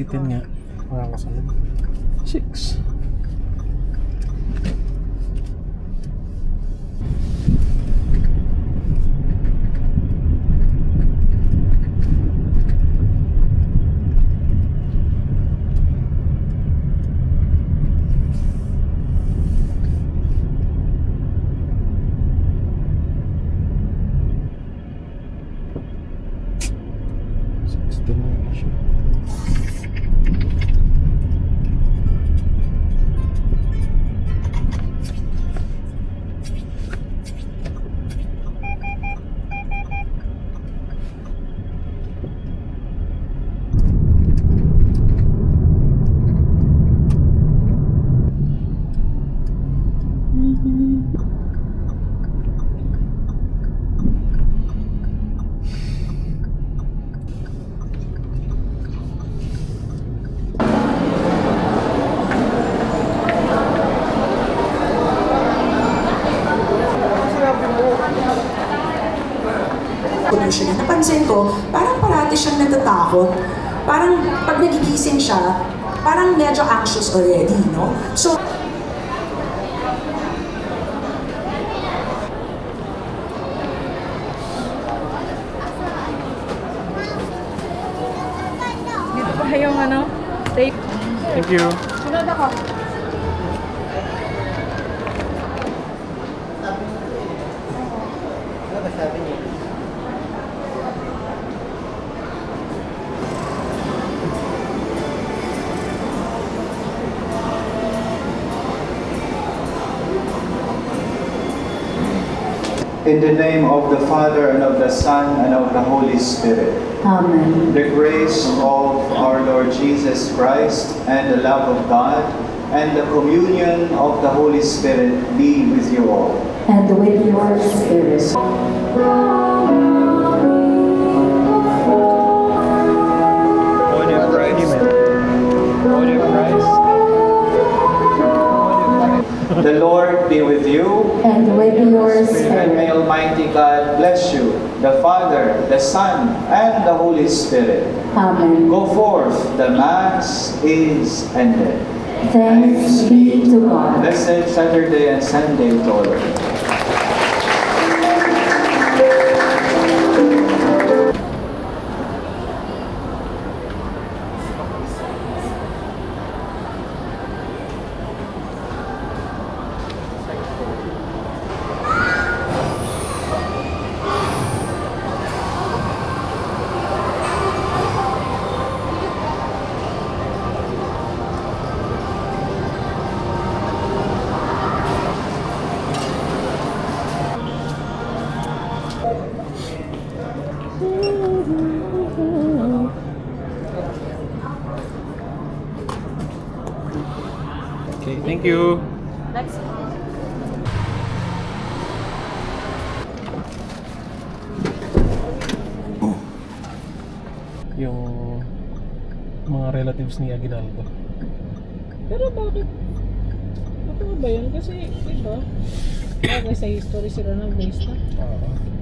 Ulitin nga. Mga kasunod. 6. Napansin ko, parang parati siyang natatakot. Parang pag nagigising siya, parang medyo anxious already, no? So, dito pa yung ano, tape. Thank you. Sunod ako. In the name of the Father, and of the Son, and of the Holy Spirit. Amen. The grace of our Lord Jesus Christ, and the love of God, and the communion of the Holy Spirit be with you all. And with your spirit. Body of Christ. Body of Christ. The Lord be with you. And with your And spirit. may Almighty God bless you, the Father, the Son, and the Holy Spirit. Amen. Go forth, the Mass is ended. Thanks be to God. Blessed Saturday and Sunday to all of you. Okay, thank you. Next. Yung mga relatives ni Aguinaldo. Pero bakit? Totoo ba yun? Kasi, diba? Okay, sa history sila ng base na. Oo.